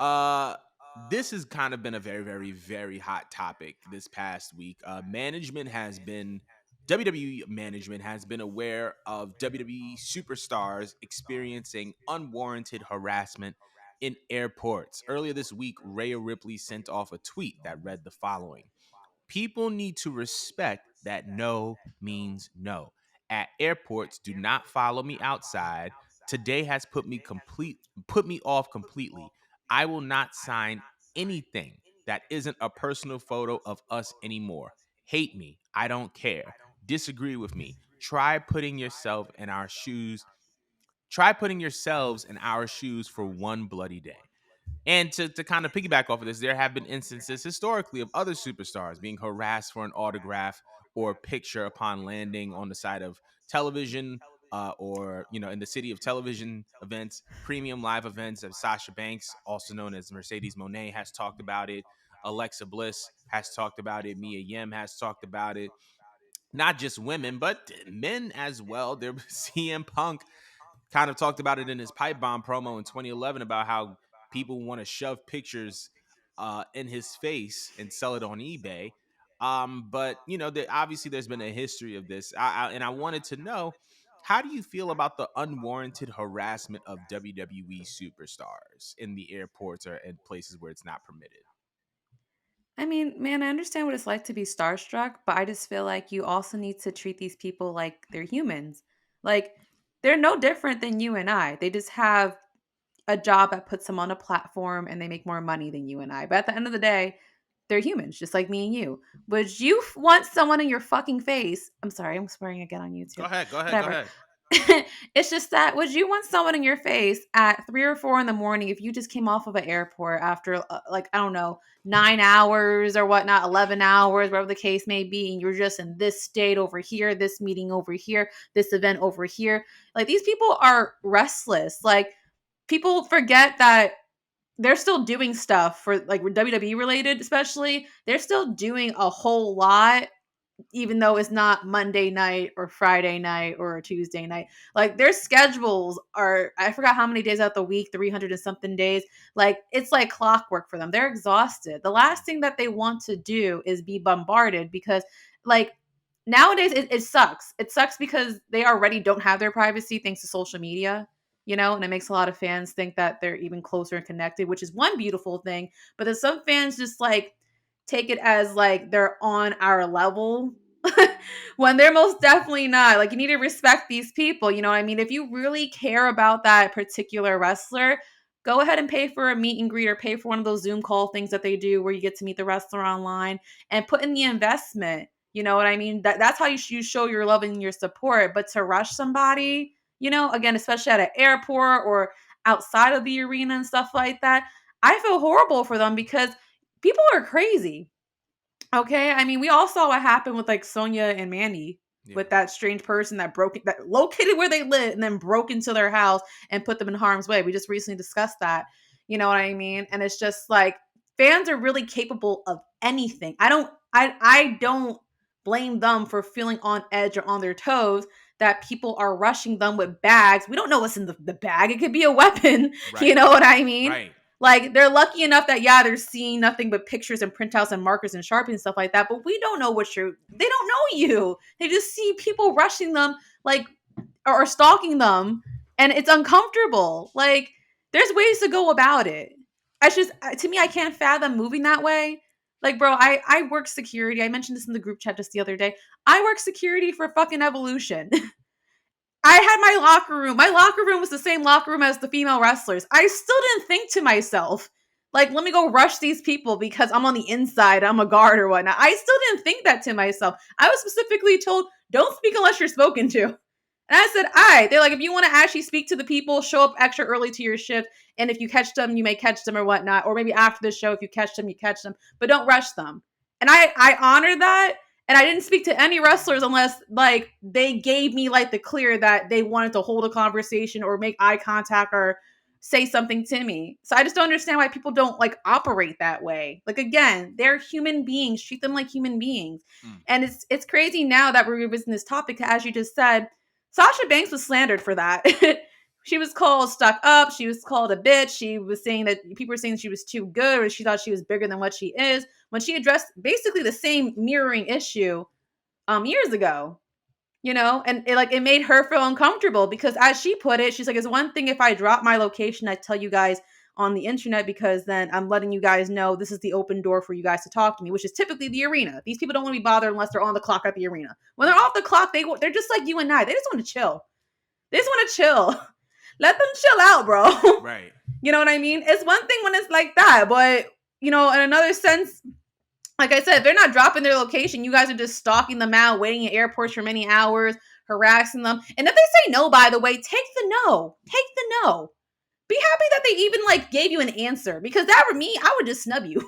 Uh, this has kind of been a very, very, very hot topic this past week. WWE management has been aware of WWE superstars experiencing unwarranted harassment in airports. Earlier this week, Rhea Ripley sent off a tweet that read the following: People need to respect that no means no. At airports, do not follow me outside. Today has put me off completely. I will not sign anything that isn't a personal photo of us anymore. Hate me. I don't care. Disagree with me. Try putting yourselves in our shoes for one bloody day. And to kind of piggyback off of this, there have been instances historically of other superstars being harassed for an autograph or picture upon landing on the side of television, or in the city of television events, premium live events. Of Sasha Banks, also known as Mercedes Monet, has talked about it. Alexa Bliss has talked about it. Mia Yim has talked about it. Not just women, but men as well. There, CM Punk kind of talked about it in his pipe bomb promo in 2011 about how people want to shove pictures in his face and sell it on eBay. But obviously there's been a history of this, and I wanted to know, how do you feel about the unwarranted harassment of WWE superstars in the airports or in places where it's not permitted? I mean, man, I understand what it's like to be starstruck, but I just feel like you also need to treat these people like they're humans. Like, they're no different than you and I. They just have a job that puts them on a platform and they make more money than you and I. But at the end of the day, they're humans, just like me and you. Would you want someone in your fucking face? I'm sorry, I'm swearing again on Go YouTube. ahead, go ahead, go Whatever. ahead. It's just that, would you want someone in your face at 3 or 4 in the morning if you just came off of an airport after like, I don't know, 9 hours or whatnot, 11 hours, whatever the case may be, and you're just in this state over here, this meeting over here, this event over here? Like, these people are restless. Like, people forget that they're still doing stuff for, like, WWE related, especially. They're still doing a whole lot, even though it's not Monday night or Friday night or Tuesday night. Like, their schedules are, I forgot how many days out the week, 300 and something days. Like, it's like clockwork for them. They're exhausted. The last thing that they want to do is be bombarded because, like, nowadays it sucks. It sucks because they already don't have their privacy thanks to social media. And it makes a lot of fans think that they're even closer and connected, which is one beautiful thing. But then some fans just like take it as like they're on our level when they're most definitely not. Like, you need to respect these people. You know what I mean? If you really care about that particular wrestler, go ahead and pay for a meet and greet or pay for one of those Zoom call things that they do where you get to meet the wrestler online and put in the investment. You know what I mean? That's how you show your love and your support. But to rush somebody, again, especially at an airport or outside of the arena and stuff like that, I feel horrible for them because people are crazy. Okay, I mean, we all saw what happened with like Sonya and Mandy, Yeah. with that strange person that located where they live and then broke into their house and put them in harm's way. We just recently discussed that. You know what I mean? And it's just like, fans are really capable of anything. I don't blame them for feeling on edge or on their toes that people are rushing them with bags. We don't know what's in the bag. It could be a weapon. You Right, know what I mean? right. Like, they're lucky enough that, yeah, they're seeing nothing but pictures and printouts and markers and Sharpies and stuff like that, but we don't know they don't know you. They just see people rushing them, like, or stalking them, and it's uncomfortable. Like, there's ways to go about it. It's just, to me, I can't fathom moving that way. Like, bro, I work security. I mentioned this in the group chat just the other day. I work security for fucking Evolution. I had my locker room. My locker room was the same locker room as the female wrestlers. I still didn't think to myself, like, let me go rush these people because I'm on the inside, I'm a guard or whatnot. I still didn't think that to myself. I was specifically told, don't speak unless you're spoken to. And I said, all right. They're like, if you want to actually speak to the people, show up extra early to your shift. And if you catch them, you may catch them or whatnot. Or maybe after the show, if you catch them, you catch them. But don't rush them. And I honor that. And I didn't speak to any wrestlers unless, like, they gave me like the clear that they wanted to hold a conversation or make eye contact or say something to me. So I just don't understand why people don't like operate that way. Like, again, they're human beings. Treat them like human beings. Mm. And it's crazy now that we're revisiting this topic. As you just said, Sasha Banks was slandered for that. She was called stuck up. She was called a bitch. She was saying that people were saying she was too good or she thought she was bigger than what she is when she addressed basically the same mirroring issue years ago. And it made her feel uncomfortable because as she put it, she's like, it's one thing if I drop my location, I tell you guys on the internet because then I'm letting you guys know this is the open door for you guys to talk to me, which is typically the arena. These people don't want to be bothered unless they're on the clock at the arena. When they're off the clock, they're just like you and I. They just want to chill. They just want to chill. Let them chill out, bro. Right. You know what I mean? It's one thing when it's like that, but in another sense, like I said, if they're not dropping their location, you guys are just stalking them out, waiting at airports for many hours, harassing them. And if they say no, by the way, take the no. Take the no. Be happy that they even gave you an answer because that were me, I would just snub you.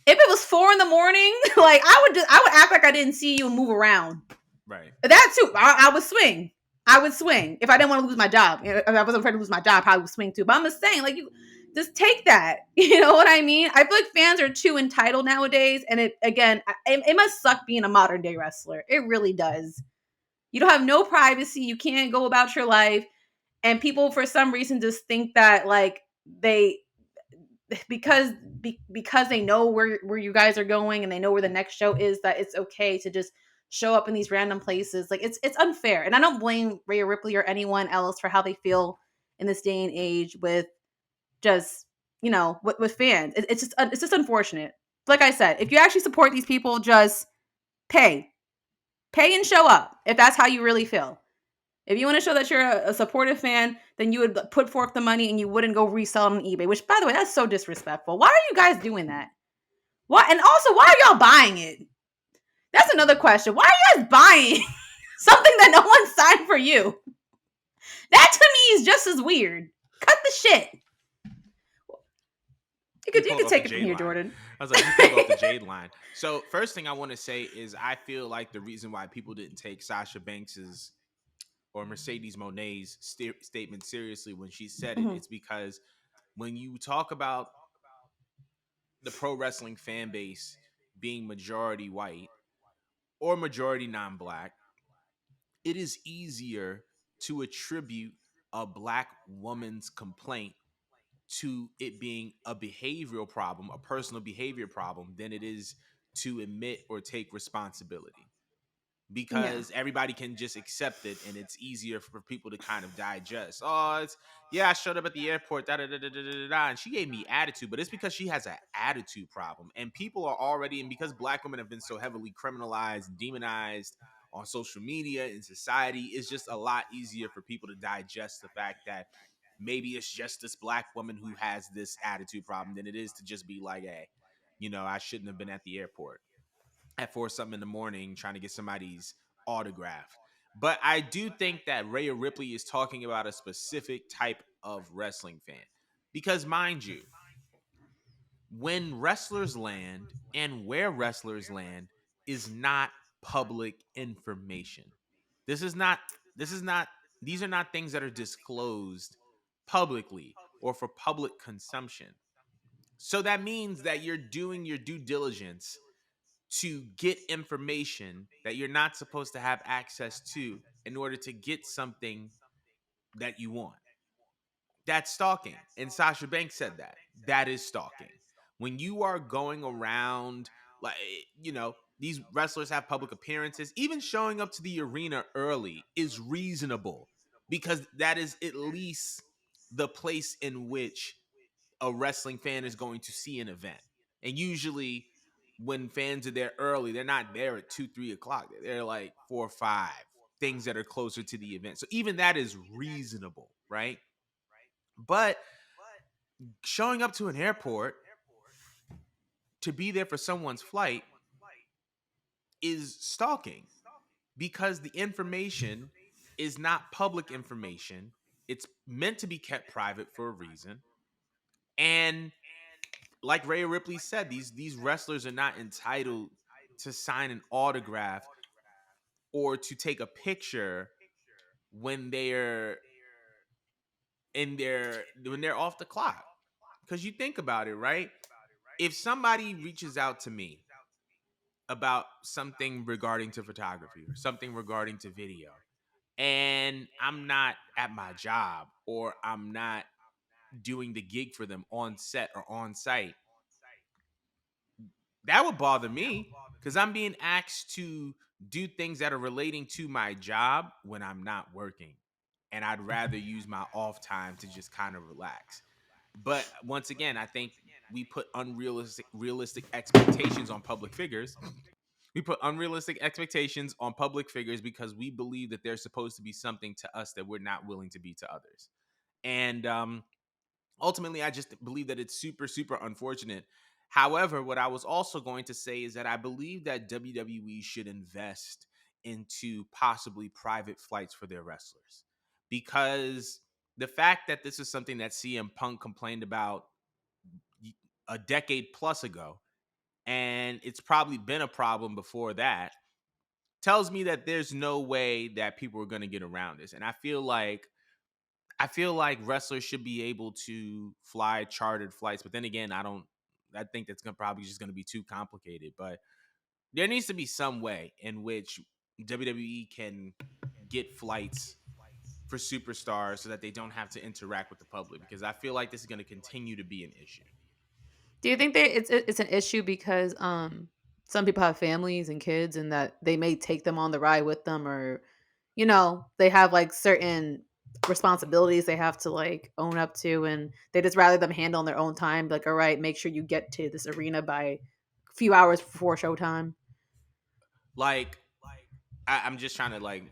If it was 4 a.m, I would act like I didn't see you and move around. Right. That too, I would swing. I would swing if I didn't want to lose my job. If I wasn't afraid to lose my job, I would swing too. But I'm just saying, you just take that. You know what I mean? I feel like fans are too entitled nowadays, and it must suck being a modern day wrestler. It really does. You don't have no privacy. You can't go about your life, and people for some reason just think that they because because they know where you guys are going and they know where the next show is, that it's okay to just show up in these random places. It's unfair, and I don't blame Rhea Ripley or anyone else for how they feel in this day and age with just with fans. It's just unfortunate. Like I said, if you actually support these people, just pay and show up if that's how you really feel. If you want to show that you're a supportive fan, then you would put forth the money and you wouldn't go resell them on eBay, which, by the way, that's so disrespectful. Why are you guys doing that? Why? And also, why are y'all buying it? That's another question. Why are you guys buying something that no one signed for you? That to me is just as weird. Cut the shit. You could take it from here, Line. Jordan. I was like, you pulled off the Jade line. So first thing I want to say is I feel like the reason why people didn't take Sasha Banks's or Mercedes Monet's statement seriously when she said it, Mhm. it's because when you talk about the pro wrestling fan base being majority white or majority non-black, it is easier to attribute a black woman's complaint to it being a behavioral problem, a personal behavior problem, than it is to admit or take responsibility. Yeah. Because everybody can just accept it and it's easier for people to kind of digest. Oh, it's yeah, I showed up at the airport, da da da da da da da, and she gave me attitude, but it's because she has an attitude problem. And people are already, and because black women have been so heavily criminalized, demonized on social media in society, it's just a lot easier for people to digest the fact that maybe it's just this black woman who has this attitude problem than it is to just be like, hey, I shouldn't have been at the airport at 4 something in the morning trying to get somebody's autograph. But I do think that Rhea Ripley is talking about a specific type of wrestling fan. Because mind you, when wrestlers land and where wrestlers land is not public information. This is not this is not these are not things that are disclosed publicly or for public consumption. So that means that you're doing your due diligence to get information that you're not supposed to have access to in order to get something that you want. That's stalking. And Sasha Banks said that. That is stalking. When you are going around, like, these wrestlers have public appearances, even showing up to the arena early is reasonable because that is at least the place in which a wrestling fan is going to see an event. And usually, when fans are there early, they're not there at 2, 3 o'clock. They're like 4 or 5 things that are closer to the event. So even that is reasonable, right? But showing up to an airport to be there for someone's flight is stalking because the information is not public information. It's meant to be kept private for a reason. And like Rhea Ripley said, these wrestlers are not entitled to sign an autograph or to take a picture when they're off the clock. Because you think about it, right? If somebody reaches out to me about something regarding to photography or something regarding to video, and I'm not at my job, or I'm not doing the gig for them on set or on site, that would bother me because I'm being asked to do things that are relating to my job when I'm not working. And I'd rather use my off time to just kind of relax. But once again, I think we put unrealistic realistic expectations on public figures. We put unrealistic expectations on public figures because we believe that they're supposed to be something to us that we're not willing to be to others. And ultimately, I just believe that it's super, super unfortunate. However, what I was also going to say is that I believe that WWE should invest into possibly private flights for their wrestlers, because the fact that this is something that CM Punk complained about a decade plus ago, and it's probably been a problem before that, tells me that there's no way that people are going to get around this. And I feel like wrestlers should be able to fly chartered flights, but then again, I think that's gonna probably just gonna be too complicated. But there needs to be some way in which WWE can get flights for superstars so that they don't have to interact with the public, because I feel like this is gonna continue to be an issue. Do you think that it's an issue because some people have families and kids and that they may take them on the ride with them, or they have like certain responsibilities they have to like own up to, and they just rather them handle on their own time, like, all right, make sure you get to this arena by a few hours before showtime. Like, I'm just trying to like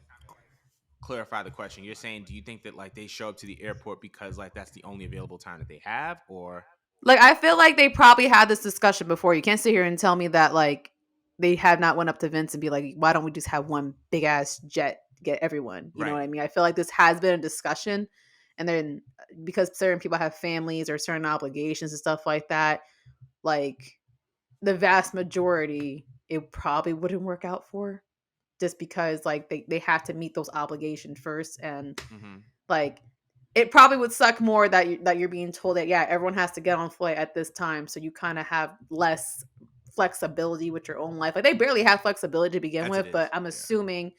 clarify the question. You're saying, do you think that like they show up to the airport because like that's the only available time that they have, or Like, I feel like they probably had this discussion before. You can't sit here and tell me that like they have not went up to Vince and be like, why don't we just have one big ass jet to get everyone? You know what right? I mean? I feel like this has been a discussion, and then because certain people have families or certain obligations and stuff like that, like the vast majority, it probably wouldn't work out for, just because like they have to meet those obligations first. And Mm-hmm. like, it probably would suck more that you're being told that, yeah, everyone has to get on flight at this time, so you kind of have less flexibility with your own life. Like, they barely have flexibility to begin As it with, but is, I'm yeah. assuming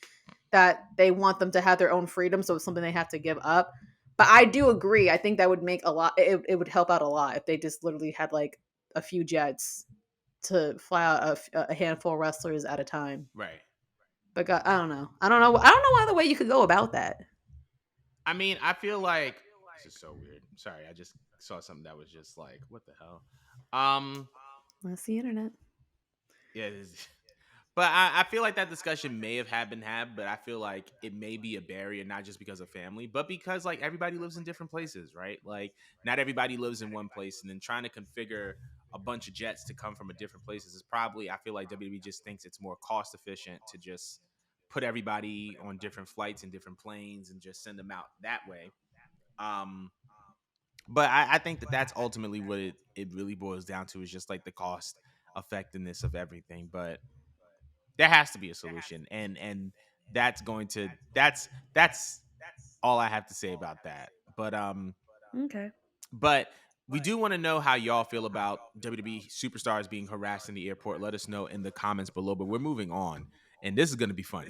that they want them to have their own freedom, so it's something they have to give up. But I do agree. I think that would make a lot. It would help out a lot if they just literally had like a few jets to fly out a handful of wrestlers at a time. Right. But God, I don't know. I don't know. I don't know other way you could go about that. I mean, I feel like this is so weird. Sorry, I just saw something that was just like, what the hell? Um, That's the internet. yeah, it is. But I feel like that discussion may have had been had, but I feel like it may be a barrier, not just because of family, but because like everybody lives in different places, right? Like not everybody lives in one place, and then trying to configure a bunch of jets to come from a different places is probably, I feel like WWE just thinks it's more cost efficient to just put everybody on different flights and different planes and just send them out that way. Um, but I think that that's ultimately what it really boils down to, is just like the cost effectiveness of everything. But there has to be a solution, and that's all I have to say about that. Okay. But we do want to know how y'all feel about WWE superstars being harassed in the airport. Let us know in the comments below. But we're moving on, and this is going to be funny.